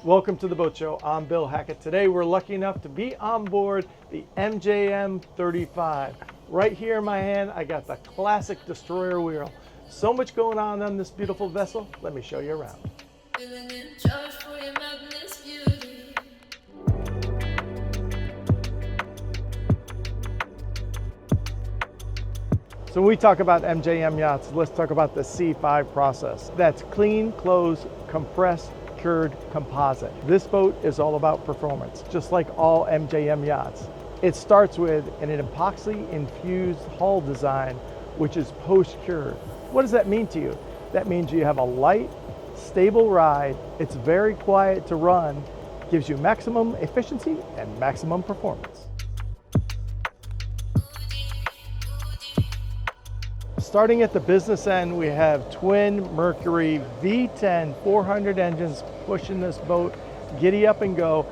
Welcome to the Boat Show. I'm Bill Hackett. Today we're lucky enough to be on board the MJM 35. Right here in my hand, I got the classic destroyer wheel. So much going on this beautiful vessel. Let me show you around. So when we talk about MJM Yachts, let's talk about the C5 process. That's clean, close, compressed, cured composite. This boat is all about performance, just like all MJM yachts. It starts with an epoxy infused hull design, which is post-cured. What does that mean to you? That means you have a light, stable ride. It's very quiet to run, gives you maximum efficiency and maximum performance. Starting at the business end, we have twin Mercury V10 400 engines pushing this boat giddy up and go.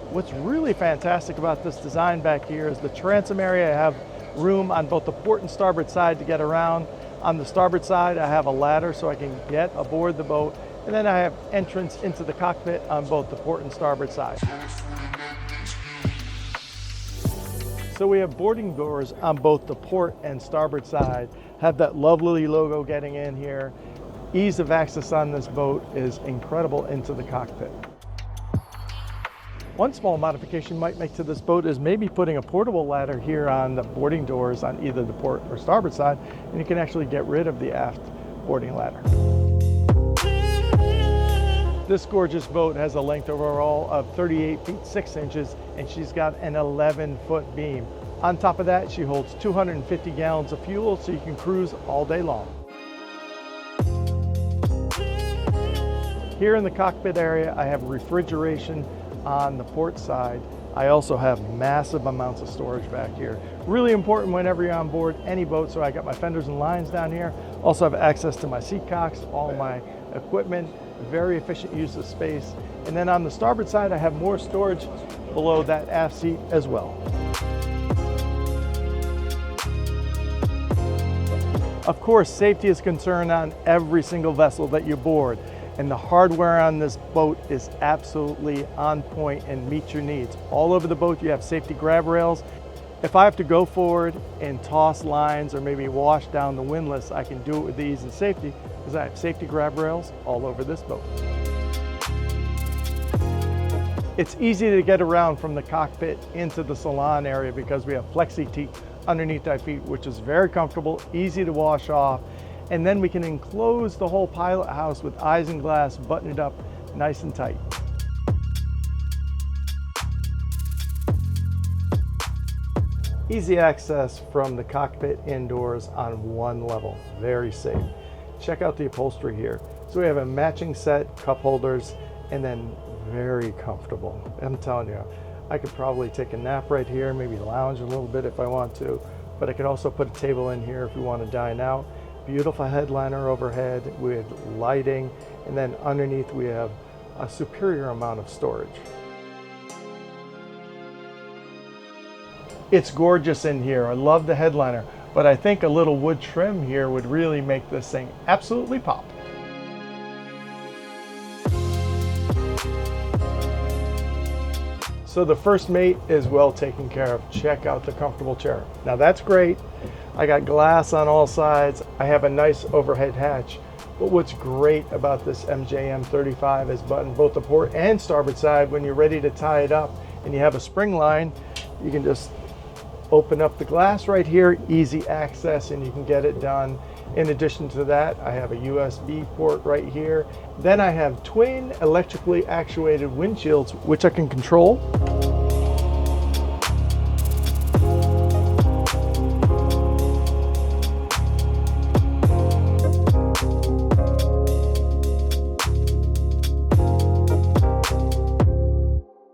What's really fantastic about this design back here is the transom area. I have room on both the port and starboard side to get around. On the starboard side, I have a ladder so I can get aboard the boat. And then I have entrance into the cockpit on both the port and starboard side. So we have boarding doors on both the port and starboard side. Have that lovely logo getting in here. Ease of access on this boat is incredible into the cockpit. One small modification might make to this boat is maybe putting a portable ladder here on the boarding doors on either the port or starboard side, and you can actually get rid of the aft boarding ladder. This gorgeous boat has a length overall of 38 feet 6 inches, and she's got an 11-foot beam. On top of that, she holds 250 gallons of fuel, so you can cruise all day long. Here in the cockpit area, I have refrigeration on the port side. I also have massive amounts of storage back here. Really important whenever you're on board any boat, so I got my fenders and lines down here. Also have access to my seat cocks, all my equipment, very efficient use of space. And then on the starboard side, I have more storage below that aft seat as well. Of course, safety is concerned on every single vessel that you board, and the hardware on this boat is absolutely on point and meets your needs. All over the boat, you have safety grab rails. If I have to go forward and toss lines or maybe wash down the windlass, I can do it with ease and safety because I have safety grab rails all over this boat. It's easy to get around from the cockpit into the salon area because we have flexi teak underneath our feet, which is very comfortable, easy to wash off. And then we can enclose the whole pilot house with eyes and glass, button it up nice and tight. Easy access from the cockpit indoors on one level, very safe. Check out the upholstery here. So we have a matching set, cup holders, and then very comfortable. I'm telling you, I could probably take a nap right here, maybe lounge a little bit if I want to, but I could also put a table in here if we want to dine out. Beautiful headliner overhead with lighting, and then underneath we have a superior amount of storage. It's gorgeous in here. I love the headliner, but I think a little wood trim here would really make this thing absolutely pop. So the first mate is well taken care of. Check out the comfortable chair. Now that's great. I got glass on all sides. I have a nice overhead hatch. But what's great about this MJM 35 is on both the port and starboard side, when you're ready to tie it up and you have a spring line, you can just open up the glass right here, easy access, and you can get it done. In addition to that, I have a USB port right here. Then I have twin electrically actuated windshields, which I can control.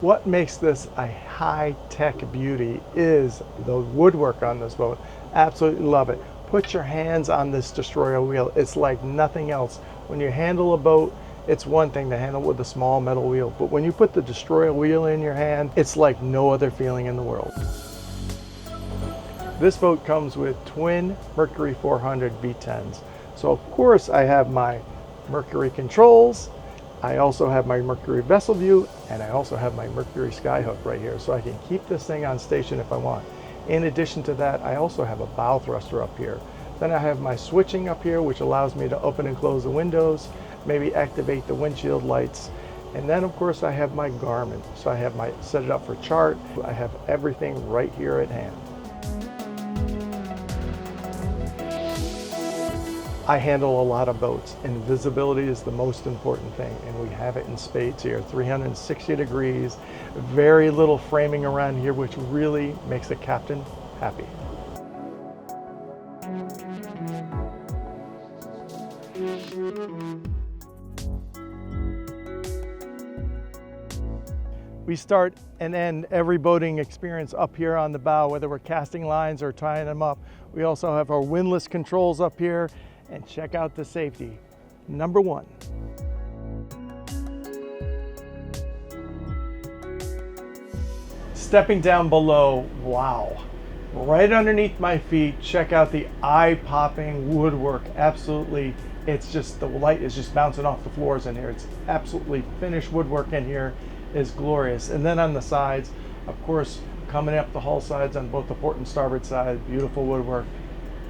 What makes this a high-tech beauty is the woodwork on this boat. Absolutely love it. Put your hands on this destroyer wheel. It's like nothing else. When you handle a boat, it's one thing to handle with a small metal wheel, but when you put the destroyer wheel in your hand, it's like no other feeling in the world. This boat comes with twin Mercury 400 V10s. So of course I have my Mercury controls, I also have my Mercury vessel view, and I also have my Mercury skyhook right here, so I can keep this thing on station if I want. In addition to that, I also have a bow thruster up here. Then I have my switching up here, which allows me to open and close the windows, maybe activate the windshield lights. And then of course I have my Garmin. So I have my set it up for chart. I have everything right here at hand. I handle a lot of boats, and visibility is the most important thing, and we have it in spades here. 360 degrees, very little framing around here, which really makes a captain happy. We start and end every boating experience up here on the bow, whether we're casting lines or tying them up. We also have our windlass controls up here, and check out the safety. Number one. Stepping down below, wow. Right underneath my feet, check out the eye-popping woodwork. Absolutely, it's just, the light is just bouncing off the floors in here. It's absolutely finished woodwork in here. Is glorious. And then on the sides, of course, coming up the hull sides on both the port and starboard side, beautiful woodwork.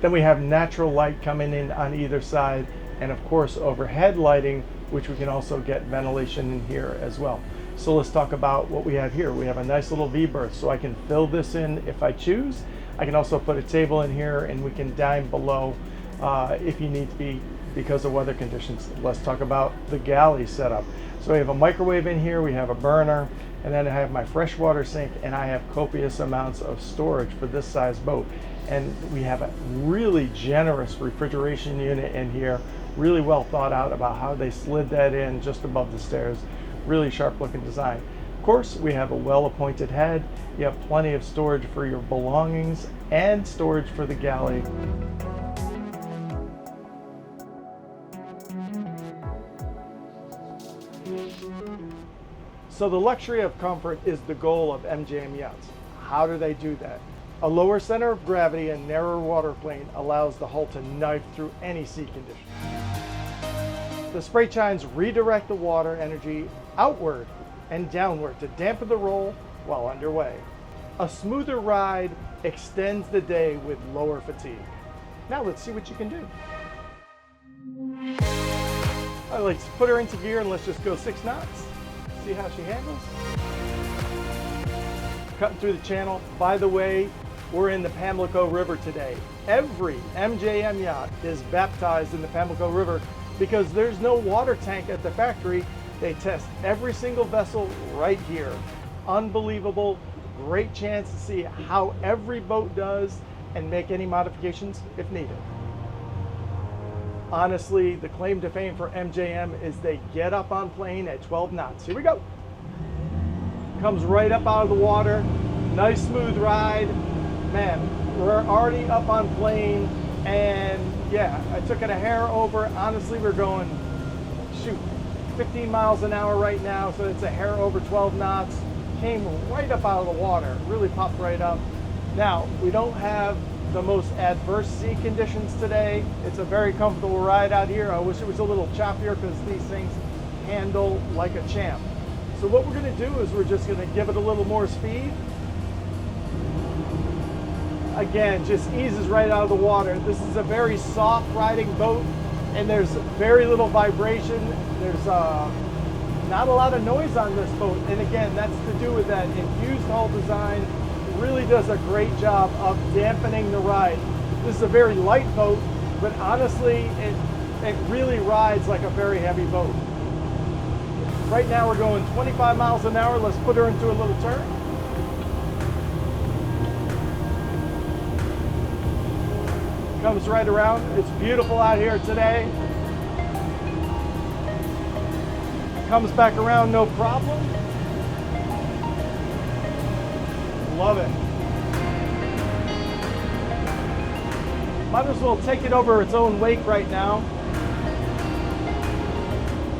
Then we have natural light coming in on either side, and of course overhead lighting, which we can also get ventilation in here as well. So let's talk about what we have here. We have a nice little V-berth, so I can fill this in if I choose. I can also put a table in here, and we can dine below if you need to be, because of weather conditions. Let's talk about the galley setup. So we have a microwave in here, we have a burner, and then I have my freshwater sink, and I have copious amounts of storage for this size boat. And we have a really generous refrigeration unit in here, really well thought out about how they slid that in just above the stairs. Really sharp looking design. Of course, we have a well-appointed head. You have plenty of storage for your belongings and storage for the galley. So the luxury of comfort is the goal of MJM Yachts. How do they do that? A lower center of gravity and narrower water plane allows the hull to knife through any sea condition. The spray chines redirect the water energy outward and downward to dampen the roll while underway. A smoother ride extends the day with lower fatigue. Now let's see what you can do. All right, let's put her into gear and let's just go 6 knots. See how she handles. Cutting through the channel. By the way, we're in the Pamlico River today. Every MJM yacht is baptized in the Pamlico River because there's no water tank at the factory. They test every single vessel right here. Unbelievable. Great chance to see how every boat does and make any modifications if needed. Honestly, the claim to fame for MJM is they get up on plane at 12 knots. Here we go. Comes right up out of the water. Nice smooth ride. Man, we're already up on plane, and yeah, I took it a hair over. Honestly, we're going, 15 miles an hour right now, so it's a hair over 12 knots. Came right up out of the water, really popped right up. Now, we don't have the most adverse sea conditions today. It's a very comfortable ride out here. I wish it was a little choppier because these things handle like a champ. So what we're going to do is we're just going to give it a little more speed. Again, just eases right out of the water. This is a very soft riding boat, and there's very little vibration. There's not a lot of noise on this boat, and again, that's to do with that infused hull design. Really does a great job of dampening the ride. This is a very light boat, but honestly, it really rides like a very heavy boat. Right now we're going 25 miles an hour. Let's put her into a little turn. Comes right around. It's beautiful out here today. Comes back around no problem. Love it. Might as well take it over its own wake right now.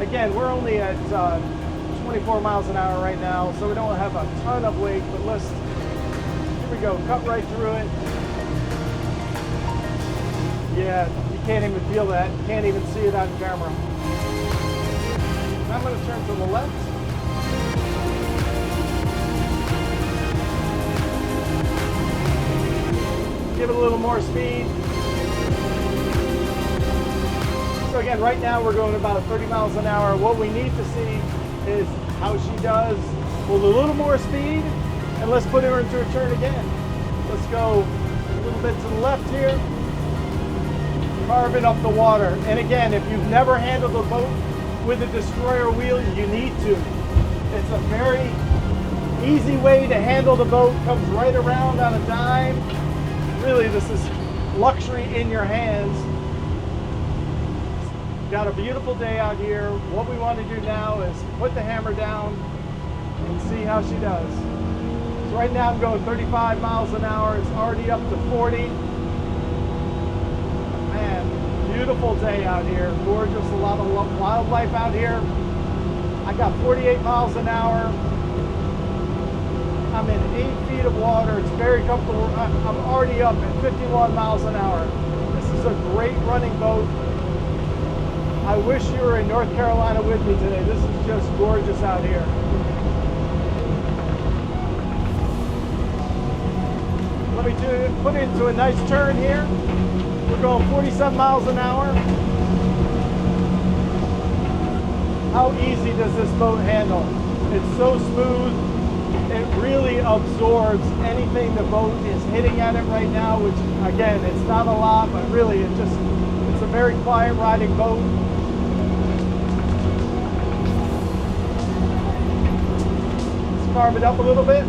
Again, we're only at 24 miles an hour right now, so we don't have a ton of wake, but here we go, cut right through it. Yeah, you can't even feel that. You can't even see it on camera. Now I'm going to turn to the left. Give it a little more speed. So again, right now we're going about 30 miles an hour. What we need to see is how she does with a little more speed, and let's put her into a turn again. Let's go a little bit to the left here. Carving up the water. And again, if you've never handled a boat with a destroyer wheel, you need to. It's a very easy way to handle the boat. Comes right around on a dime. Really, this is luxury in your hands. Got a beautiful day out here. What we want to do now is put the hammer down and see how she does. So right now I'm going 35 miles an hour. It's already up to 40. Man, beautiful day out here. Gorgeous, a lot of wildlife out here. I got 48 miles an hour. I'm in 8 feet of water. It's very comfortable. I'm already up at 51 miles an hour. This is a great running boat. I wish you were in North Carolina with me today. This is just gorgeous out here. Let me put it into a nice turn here. We're going 47 miles an hour. How easy does this boat handle? It's so smooth. It really absorbs anything the boat is hitting at it right now, which again, it's not a lot, but really it's a very quiet riding boat. Let's carve it up a little bit.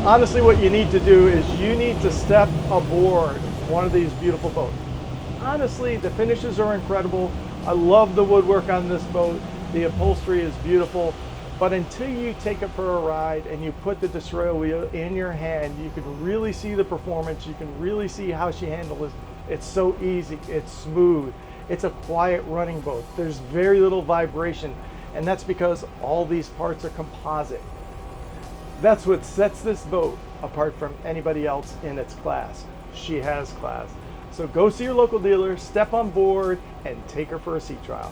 Honestly, what you need to do is you need to step aboard one of these beautiful boats. Honestly, the finishes are incredible. I love the woodwork on this boat. The upholstery is beautiful. But until you take it for a ride and you put the destroyer wheel in your hand, you can really see the performance. You can really see how she handles it. It's so easy. It's smooth. It's a quiet running boat. There's very little vibration. And that's because all these parts are composite. That's what sets this boat apart from anybody else in its class. She has class. So go see your local dealer, step on board, and take her for a sea trial.